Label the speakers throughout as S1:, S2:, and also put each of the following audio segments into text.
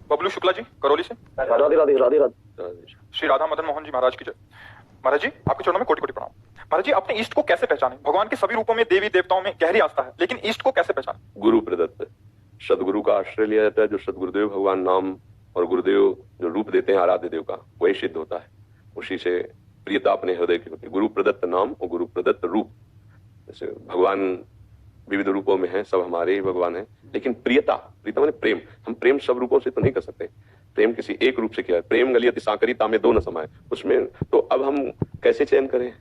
S1: बबलू शुक्ला जी करौली से।
S2: राधे राधे राधे राधे।
S1: श्री राधा मदन मोहन जी महाराज की जय। महाराज जी आपके चरणों में कोटि कोटि प्रणाम। महाराज जी अपने इष्ट को कैसे पहचाने? भगवान के सभी रूपों में देवी देवताओं में गहरी आस्था है, लेकिन इष्ट को कैसे पहचाने?
S2: गुरु प्रदत्त सदगुरु का आश्रय लिया जाता है। जो सदगुरुदेव भगवान नाम और गुरुदेव जो रूप देते हैं आराध्य देव का, वही सिद्ध होता है। उसी से प्रियता अपने हृदय की होती है। गुरु प्रदत्त नाम और गुरु प्रदत्त रूप। जैसे भगवान विविध रूपों में है, सब हमारे ही भगवान है, लेकिन प्रियता, प्रीता माने प्रेम। हम प्रेम सब रूपों से तो नहीं कर सकते। प्रेम किसी एक रूप से किया है। प्रेम गली अति सांकरी तामे दो न समाये, उसमें तो अब हम कैसे चयन करें?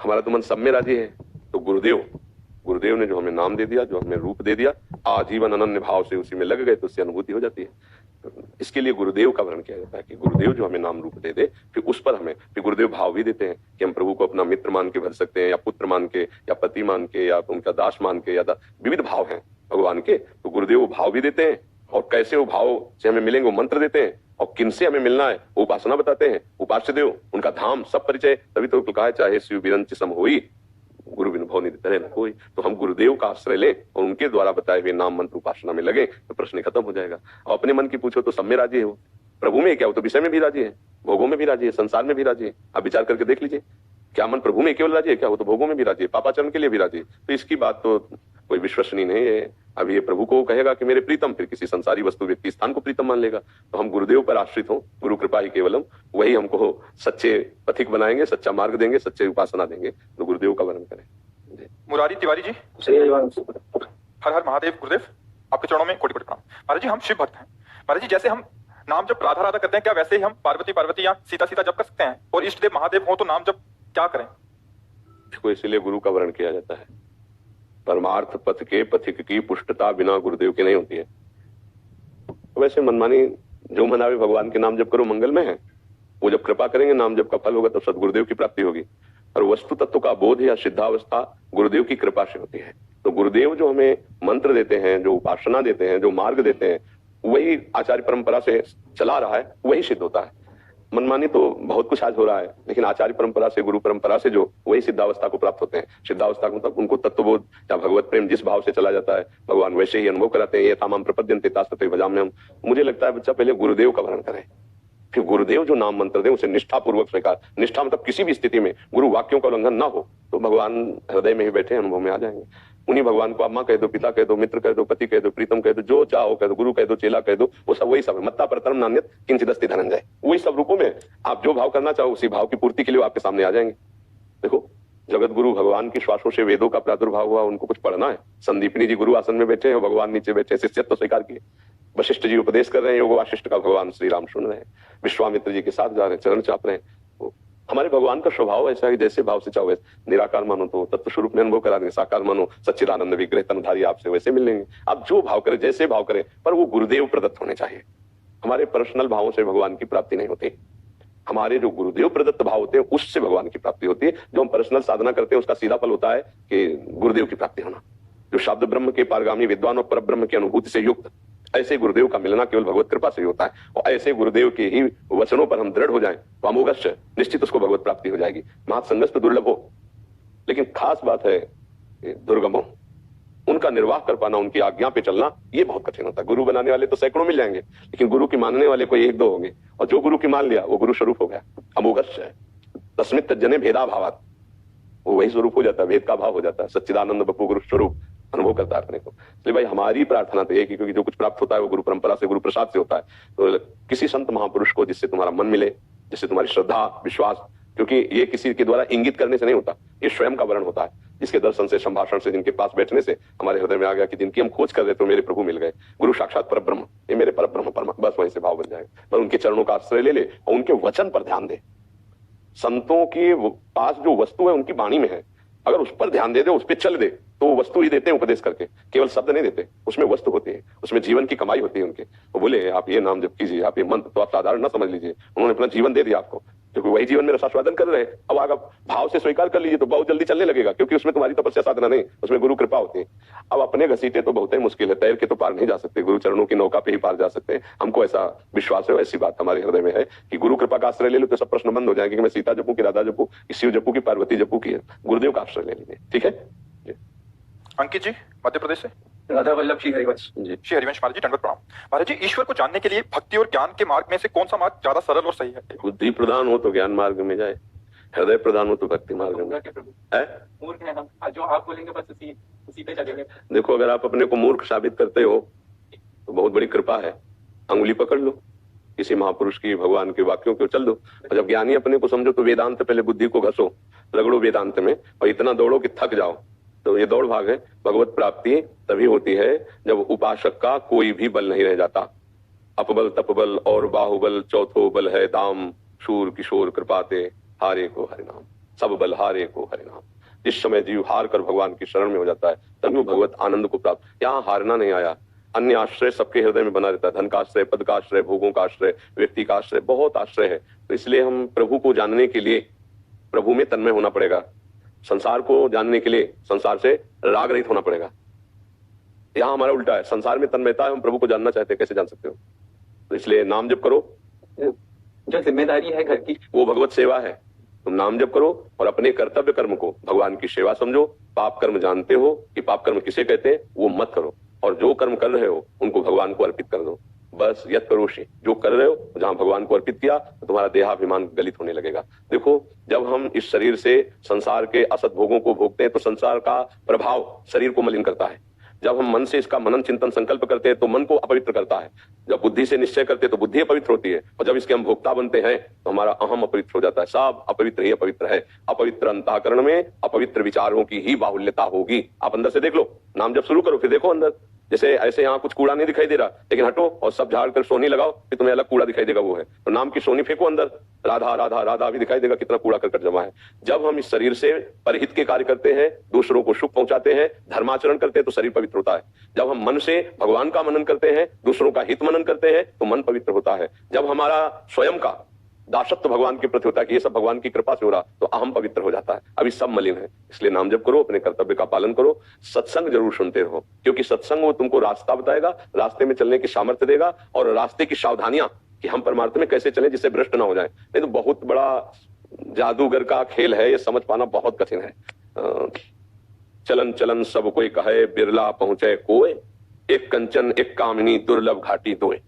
S2: हमारा तो मन सब में राजी है। तो गुरुदेव ने जो हमें नाम दे दिया, जो हमें रूप दे दिया, आजीवन अनन्य भाव से उसी में लग गए तो उससे अनुभूति हो जाती है। इसके लिए गुरुदेव का वर्णन किया जाता है कि गुरुदेव जो हमें नाम रूप दे दे, फिर उस पर हमें फिर गुरुदेव भाव भी देते हैं कि हम प्रभु को अपना मित्र मान के भर सकते हैं, या पुत्र मान के, या पति मान के, या उनका दास मान के, या विविध भाव हैं भगवान के। तो गुरुदेव वो भाव भी देते हैं, और कैसे वो भाव से हमें मिलेंगे वो मंत्र देते हैं, और किनसे हमें मिलना है वो उपासना बताते हैं। उपास्य देव, उनका धाम, सब परिचय। तभी तो कहा है चाहे शिव बिरंच सम होई, गुरु बिन भव निधि तरे न कोई। तो हम गुरुदेव का आश्रय लें और उनके द्वारा बताए हुए नाम मंत्र उपासना में लगे तो प्रश्न खत्म हो जाएगा। और अपने मन की पूछो तो सब में राजी है वो। प्रभु में क्या हो तो विषय में भी राजी है, भोगों में भी राजी है, संसार में भी राजी है। आप विचार करके देख लीजिए, क्या मन प्रभु में केवल राजी है? क्या हो तो भोगों में भी राजी है, पापाचरण के लिए भी राजी है। तो इसकी बात तो कोई विश्वसनीय नहीं है। अब ये प्रभु को कहेगा कि मेरे प्रीतम, फिर किसी संसारी वस्तु व्यक्ति स्थान को प्रीतम मान लेगा। तो हम गुरुदेव पर आश्रित हो, गुरु कृपा ही केवलम, वही हमको सच्चे पथिक बनाएंगे, सच्चा मार्ग देंगे, सच्चे उपासना देंगे। तो गुरुदेव का वर्णन करें।
S1: मुरारी तिवारी जी, हर हर महादेव। गुरुदेव आपके चरणों में कोटि कोटि प्रणाम। महाराज जी हम शिव भक्त हैं। महाराज जी जैसे हम नाम जब राधा राधा करते हैं, क्या वैसे ही हम पार्वती पार्वती या सीता सीता जप कर सकते हैं? और इष्ट देव महादेव हो तो नाम जप क्या करें?
S2: देखो, इसलिए गुरु का वर्णन किया जाता है। परमार्थ पथ के पथिक की पुष्टता बिना गुरुदेव की नहीं होती है। वैसे मनमानी जो मनावे भगवान के नाम जप करो मंगल में है। वो जब कृपा करेंगे, नाम जप का फल होगा, तब सदगुरुदेव की प्राप्ति होगी। और वस्तु तत्व का बोध या सिद्धावस्था गुरुदेव की कृपा से होती है। तो गुरुदेव जो हमें मंत्र देते हैं, जो उपासना देते हैं, जो मार्ग देते हैं, वही आचार्य परंपरा से चला रहा है, वही सिद्ध होता है। मनमानी तो बहुत कुछ आज हो रहा है, लेकिन आचार्य परंपरा से, गुरु परंपरा से जो वही सिद्धावस्था को प्राप्त होते हैं। सिद्धावस्था को मतलब उनको तत्वबोध या भगवत प्रेम जिस भाव से चला जाता है, भगवान वैसे ही अनुभव कराते हैं। ये तामाम प्रपद्यन्ते तास्तते भजाम्यहम्। मुझे लगता है बच्चा पहले गुरुदेव का वर्णन करें, फिर गुरुदेव जो नाम मंत्र दे उसे निष्ठा पूर्वक स्वीकार। निष्ठा मतलब किसी भी स्थिति में गुरु वाक्यों का उल्लंघन ना हो, तो भगवान हृदय में ही बैठे अनुभव में आ जाएंगे। उन्हीं भगवान को अम्मा कह दो, पिता कह दो, मित्र कह दो, पति कह दो, प्रीतम कह दो, जो चाहो कह दो, गुरु कह दो, चेला कह दो, वो सब वही सब है। मत्ता परतरम नान्यत् किंचित् अस्ति धनंजय। वही सब रूपों में आप जो भाव करना चाहो उसी भाव की पूर्ति के लिए आपके सामने आ जाएंगे। देखो, जगत गुरु भगवान की श्वासों से वेदों का प्रादुर्भाव हुआ, उनको कुछ पढ़ना है। संदीपनी जी गुरु आसन में बैठे हैं, भगवान नीचे बैठे, शिष्यत्व स्वीकार किए। वशिष्ठ जी उपदेश कर रहे हैं, योग वाशिष्ठ का भगवान श्री राम सुन रहे हैं। विश्वामित्र जी के साथ जा रहे हैं, चरण चाप रहे हैं। हमारे भगवान का स्वभाव ऐसा है, जैसे भाव से चाहो वैसे। निराकार मानो तो तत्व स्वरूप में अनुभव करा देंगे, साकार मानो सच्चिदानंद विग्रह तनधारी आपसे वैसे मिल लेंगे। आप जो भाव करें, जैसे भाव करें, पर वो गुरुदेव प्रदत्त होने चाहिए। हमारे पर्सनल भावों से भगवान की प्राप्ति नहीं होती। हमारे जो गुरुदेव प्रदत्त भाव होते हैं उससे भगवान की प्राप्ति होती है। जो हम पर्सनल साधना करते हैं उसका सीधा फल होता है कि गुरुदेव की प्राप्ति होना। जो शब्द ब्रह्म के पारगामी विद्वान और परब्रह्म की अनुभूति से युक्त, ऐसे गुरुदेव का मिलना केवल भगवत कृपा से ही होता है। और ऐसे गुरुदेव के ही वचनों पर हम दृढ़ हो जाएं तो अमोघश्च निश्चित उसको भगवत प्राप्ति हो जाएगी। महासंगस तो दुर्लभ हो, लेकिन खास बात है दुर्गमो, उनका निर्वाह कर पाना, उनकी आज्ञा पे चलना, ये बहुत कठिन होता है। गुरु बनाने वाले तो सैकड़ों मिल जाएंगे, लेकिन गुरु की मानने वाले कोई एक दो होंगे। और जो गुरु की मान लिया वो गुरु स्वरूप हो गया। अमोघश्च तस्मित् तज्जने भेदा भावात्, वो वही स्वरूप हो जाता है, भेद का भाव हो जाता है। सच्चिदानंद बपू गुरु स्वरूप अनुभव करता है अपने को। इसलिए भाई हमारी प्रार्थना तो एक ही, क्योंकि जो कुछ प्राप्त होता है वो गुरु परंपरा से, गुरु प्रसाद से होता है। तो किसी संत महापुरुष को जिससे तुम्हारा मन मिले, जिससे तुम्हारी श्रद्धा विश्वास, क्योंकि ये किसी के द्वारा इंगित करने से नहीं होता, ये स्वयं का वर्ण होता है। जिसके दर्शन से, संभाषण से, जिनके पास बैठने से हमारे हृदय में आ गया कि जिनकी हम खोज कर रहे थे मेरे प्रभु मिल गए, गुरु साक्षात परब्रह्म, ये मेरे परब्रह्म परमा, बस वहीं से भाव बन जाएगा। पर उनके चरणों का आश्रय ले ले और उनके वचन पर ध्यान दे। संतों के पास जो वस्तु है उनकी वाणी में है, अगर उस पर ध्यान दे दे, उस पर चल दे, तो वो वस्तु ही देते हैं उपदेश करके, केवल शब्द नहीं देते। उसमें वस्तु होती है, उसमें जीवन की कमाई होती है उनके। वो बोले आप ये नाम जप कीजिए, आप ये मंत्र, तो आप साधारण ना समझ लीजिए, उन्होंने अपना जीवन दे दिया आपको, क्योंकि वही जीवन में रसास्वादन कर रहे हैं। अब अगर भाव से स्वीकार कर लीजिए तो बहुत जल्दी चलने लगेगा, क्योंकि उसमें तुम्हारी तपस्या साधना नहीं, उसमें गुरु कृपा होती है। अब अपने घसीटे तो बहुत ही मुश्किल है, तैर के तो पार नहीं जा सकते, गुरु चरणों की नौका पे ही पार जा सकते हैं। हमको ऐसा विश्वास है, ऐसी बात हमारे हृदय में है कि गुरु कृपा का आश्रय ले लो तो सब प्रश्न बंद हो जाएंगे कि मैं सीता जपू की, राधा जपू की, शिव जपू की, पार्वती जपू की। गुरुदेव का आश्रय ले लीजिए, ठीक है।
S1: अंकित जी मध्य प्रदेश से।
S3: राधा वल्लभ श्री हरिवंश
S2: जी।
S1: श्री हरिवंश महाराज जी, दंडवत प्रणाम। महाराज जी, ईश्वर को जानने के लिए भक्ति और ज्ञान के मार्ग में से कौन सा मार्ग ज्यादा सरल और सही है?
S2: बुद्धि प्रधान हो तो ज्ञान मार्ग में जाए, हृदय प्रधान हो तो भक्ति मार्ग में है।
S3: मूर्ख हैं हम, जो आप बोलेंगे बस उसी पे चलेंगे।
S2: देखो, अगर आप अपने को मूर्ख साबित करते हो तो बहुत बड़ी कृपा है, अंगुली पकड़ लो किसी महापुरुष की, भगवान के वाक्यों को चल दो। और जब ज्ञानी अपने को समझो तो वेदांत पहले बुद्धि को घसो, रगड़ो वेदांत में और इतना दौड़ो कि थक जाओ। तो ये दौड़ भाग है। भगवत प्राप्ति तभी होती है जब उपासक का कोई भी बल नहीं रह जाता। अपबल तपबल और बाहुबल चौथो बल है दाम, शूर किशोर कृपाते हारे को हरिनाम, सब बल हारे को हरिनाम। जिस समय जीव हार कर भगवान की शरण में हो जाता है तभी वो भगवत आनंद को प्राप्त। यहाँ हारना नहीं आया, अन्य आश्रय सबके हृदय में बना रहता है। धन का आश्रय, पद का आश्रय, भोगों का आश्रय, व्यक्ति का आश्रय, बहुत आश्रय है। तो इसलिए हम प्रभु को जानने के लिए प्रभु में तन्मय होना पड़ेगा। संसार को जानने के लिए संसार से राग रहित होना पड़ेगा। यहाँ हमारा उल्टा है, संसार में तन्मयता है, हम प्रभु को जानना चाहते हैं, कैसे जान सकते हो? तो इसलिए नाम जप करो।
S3: जो जिम्मेदारी है घर की
S2: वो भगवत सेवा है। तुम नाम जप करो और अपने कर्तव्य कर्म को भगवान की सेवा समझो। पाप कर्म जानते हो कि पाप कर्म किसे कहते हैं, वो मत करो। और जो कर्म कर रहे हो उनको भगवान को अर्पित कर दो। बस यत करोषि, जो कर रहे हो जहां भगवान को अर्पित किया तो तुम्हारा देहाभिमान गलित होने लगेगा। देखो, जब हम इस शरीर से संसार के असत भोगों को भोगते हैं तो संसार का प्रभाव शरीर को मलिन करता है। जब हम मन से इसका मनन चिंतन संकल्प करते हैं तो मन को अपवित्र करता है। जब बुद्धि से निश्चय करते हैं तो बुद्धि अपवित्र होती है। और जब इसके हम भोक्ता बनते हैं तो हमारा अहम अपवित्र हो जाता है। सब अपवित्र ही अपवित्र है। अपवित्र अंतःकरण में अपवित्र विचारों की ही बाहुल्यता होगी। आप अंदर से देख लो, नाम जब शुरू करो फिर देखो अंदर। जैसे ऐसे यहाँ कुछ कूड़ा नहीं दिखाई दे रहा, लेकिन हटो और सब झाड़ कर सोनी लगाओ, फिर तुम्हें अलग कूड़ा दिखाई देगा, वो है। तो नाम की सोनी फेंको अंदर, राधा राधा राधा भी दिखाई देगा, कितना कूड़ा करकट जमा है। जब हम इस शरीर से परहित के कार्य करते हैं, दूसरों को सुख पहुंचाते हैं, धर्माचरण करते हैं तो शरीर पवित्र होता है। जब हम मन से भगवान का मनन करते हैं, दूसरों का हित मनन करते हैं तो मन पवित्र होता है। जब हमारा स्वयं का दासत्व भगवान के प्रति होता है कि ये सब भगवान की कृपा से हो रहा, तो अहम पवित्र हो जाता है। अभी सब मलिन है। इसलिए नाम जप करो, अपने कर्तव्य का पालन करो, सत्संग जरूर सुनते रहो, क्योंकि सत्संग वो तुमको रास्ता बताएगा, रास्ते में चलने की सामर्थ्य देगा और रास्ते की सावधानियां कि हम परमार्थ में कैसे चलें जिससे भ्रष्ट ना हो जाए। नहीं तो बहुत बड़ा जादूगर का खेल है, ये समझ पाना बहुत कठिन है। चलन चलन सब कोई कहे, बिरला पहुंचे कोय, एक कंचन एक कामिनी दुर्लभ घाटी दोए।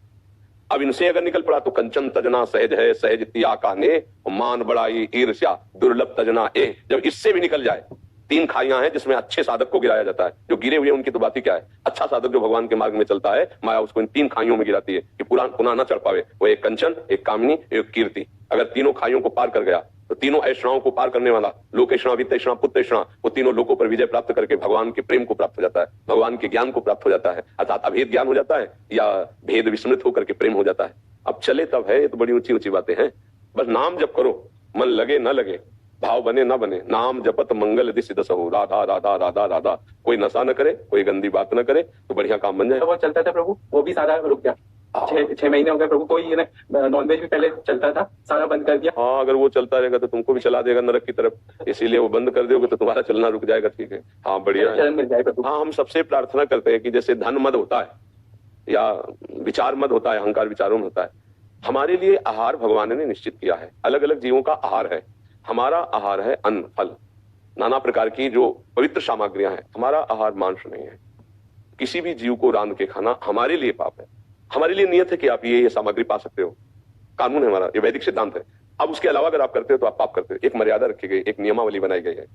S2: अब इनसे अगर निकल पड़ा तो कंचन तजना सहज है, सहज तिया का ने, मान बड़ाई ईर्ष्या दुर्लभ तजना ए। जब इससे भी निकल जाए, तीन खाइयां हैं जिसमें अच्छे साधक को गिराया जाता है। जो गिरे हुए उनकी तो बात ही क्या है। अच्छा साधक जो भगवान के मार्ग में चलता है, माया उसको इन तीन खाइयों में गिराती है कि पुनः ना चढ़ पावे। वो एक कंचन, एक कामिनी, एक कीर्ति। अगर तीनों खाइयों को पार कर गया तो तीनों ऐषणाओं को पार करने वाला, लोकेषणा, वित्तेषणा, पुत्तेषणा, वो तीनों लोकों पर विजय प्राप्त करके भगवान के प्रेम को प्राप्त हो जाता है, भगवान के ज्ञान को प्राप्त हो जाता है। अर्थात अभेद ज्ञान हो जाता है या भेद विस्मृत होकर के प्रेम हो जाता है। अब चले तब है, ये तो बड़ी ऊंची ऊंची बातें हैं। बस नाम जप करो, मन लगे न लगे, भाव बने ना बने, नाम जपत मंगल दिस दस हो, राधा राधा राधा राधा। कोई नशा न करे, कोई गंदी बात न करे तो बढ़िया काम बन जाए।
S3: वो चलता था प्रभु, वो भी सारा रुक गया। 6 महीने हो गए प्रभु, कोई नॉनवेज भी पहले चलता था, सारा बंद कर दिया।
S2: हाँ, अगर वो चलता रहेगा तो तुमको भी चला देगा नरक की तरफ, इसीलिए वो बंद कर दोगे तो तुम्हारा चलना रुक जाएगा। ठीक है, हाँ बढ़िया है।
S3: मिल जाए प्रभु।
S2: हाँ, हम सबसे प्रार्थना करते हैं कि जैसे धन मद होता है या विचार मद होता है, अहंकार विचारों में होता है, हमारे लिए आहार भगवान ने निश्चित किया है। अलग अलग जीवों का आहार है। हमारा आहार है अन्न, फल, नाना प्रकार की जो पवित्र सामग्रियां हैं। हमारा आहार मांस नहीं है। किसी भी जीव को रांध के खाना हमारे लिए पाप है। हमारे लिए नियत है कि आप ये सामग्री पा सकते हो, कानून है हमारा, ये वैदिक सिद्धांत है। अब उसके अलावा अगर आप करते हो तो आप पाप करते हो। एक मर्यादा रखी गई, एक नियमावली बनाई गई है।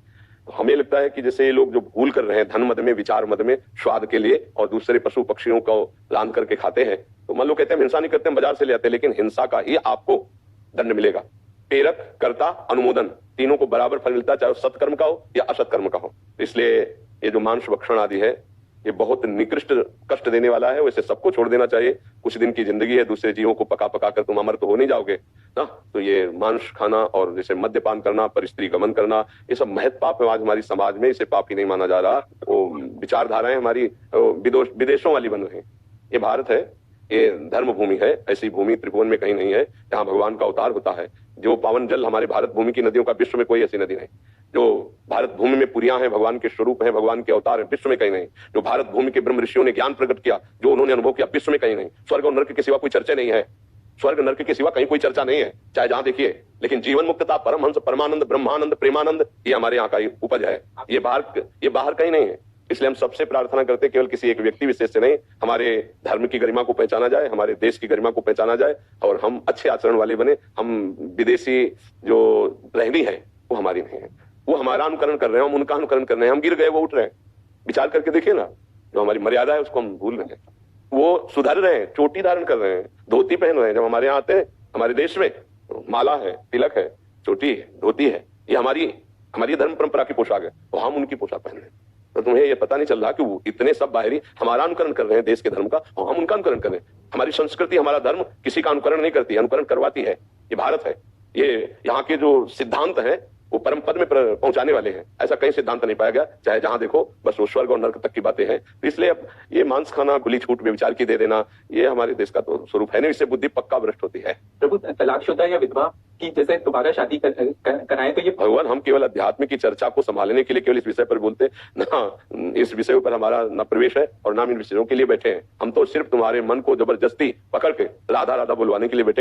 S2: तो हमें लगता है कि जैसे ये लोग जो भूल कर रहे हैं धन मद में, विचार मद में, स्वाद के लिए और दूसरे पशु पक्षियों को रांध करके खाते हैं, तो मान लो कहते हैं हिंसा नहीं करते हैं, बाजार से ले आते हैं, लेकिन हिंसा का ही आपको दंड मिलेगा। प्रेरक, कर्ता, अनुमोदन, तीनों को बराबर फल मिलता है, चाहे सत्कर्म का हो या असत्कर्म का हो। इसलिए ये जो मांस भक्षण आदि है ये बहुत निकृष्ट कष्ट देने वाला है। वैसे सबको छोड़ देना चाहिए। कुछ दिन की जिंदगी है, दूसरे जीवों को पका पका कर तुम अमर तो हो नहीं जाओगे ना। तो ये मांस खाना और जैसे मद्यपान करना, परस्त्री गमन करना, ये सब महत पाप है आज हमारी समाज में। इसे पाप ही नहीं माना जा रहा। वो विचारधाराएं हमारी विदेशों वाली बन रही। ये भारत है, ये धर्म भूमि है। ऐसी भूमि त्रिभुवन में कहीं नहीं है जहां भगवान का अवतार होता है। जो पावन जल हमारे भारत भूमि की नदियों का, विश्व में कोई ऐसी नदी नहीं। जो भारत भूमि में पुरियां हैं, भगवान के स्वरूप हैं, भगवान के अवतार हैं, विश्व में कहीं नहीं। जो भारत भूमि के ब्रह्म ऋषियों ने ज्ञान प्रकट किया, जो उन्होंने अनुभव किया, विश्व में कहीं नहीं। स्वर्ग और नरक के सिवा कोई चर्चा नहीं है। स्वर्ग नरक के सिवा कहीं कोई चर्चा नहीं है, चाहे जहां देखिए। लेकिन जीवन मुक्तता, परमहंस, परमानंद, ब्रह्मानंद, प्रेमानंद, ये हमारे यहाँ का उपज है। ये बाहर कहीं नहीं है। इसलिए हम सबसे प्रार्थना करते हैं केवल किसी एक व्यक्ति विशेष से नहीं, हमारे धर्म की गरिमा को पहचाना जाए, हमारे देश की गरिमा को पहचाना जाए और हम अच्छे आचरण वाले बने। हम विदेशी जो रहनी है वो हमारी नहीं है, वो हमारा अनुकरण कर रहे हैं, हम उनका अनुकरण कर रहे हैं। हम गिर गए, वो उठ रहे हैं। विचार करके देखिए ना, जो हमारी मर्यादा है उसको हम भूल रहे हैं। वो सुधर रहे हैं, चोटी धारण कर रहे हैं, धोती पहन रहे हैं। जब हमारे यहाँ आते हैं, हमारे देश में माला है, तिलक है, चोटी है, धोती है, ये हमारी धर्म परंपरा की पोशाक है, तो हम उनकी पोशाक पहन रहे हैं। तो तुम्हें ये पता नहीं चल रहा कि वो इतने सब बाहरी हमारा अनुकरण कर रहे हैं देश के धर्म का, और हम उनका अनुकरण कर रहे हैं। हमारी संस्कृति, हमारा धर्म किसी का अनुकरण नहीं करती, अनुकरण करवाती है। ये भारत है, ये यहाँ के जो सिद्धांत हैं वो परम पद में पहुंचाने वाले हैं। ऐसा कहीं सिद्धांत नहीं पाया गया, चाहे जहां देखो बस वो स्वर्ग और नर्क तक की बातें हैं। तो इसलिए अब ये मांस खाना, खुली छूट व्यभिचार की दे देना, ये हमारे देश का तो स्वरूप है नहीं। इससे बुद्धि पक्का भ्रष्ट होती है।
S3: प्रभु तलाकशुदा या विधवा की जैसे दोबारा शादी कराएं तो ये
S2: भगवान, हम केवल अध्यात्म की चर्चा को संभालने के लिए केवल इस विषय पर बोलते ना, इस विषय पर हमारा न प्रवेश है और ना इन विषयों के लिए बैठे हैं। हम तो सिर्फ तुम्हारे मन को जबरदस्ती पकड़ के राधा राधा बुलवाने के लिए बैठे।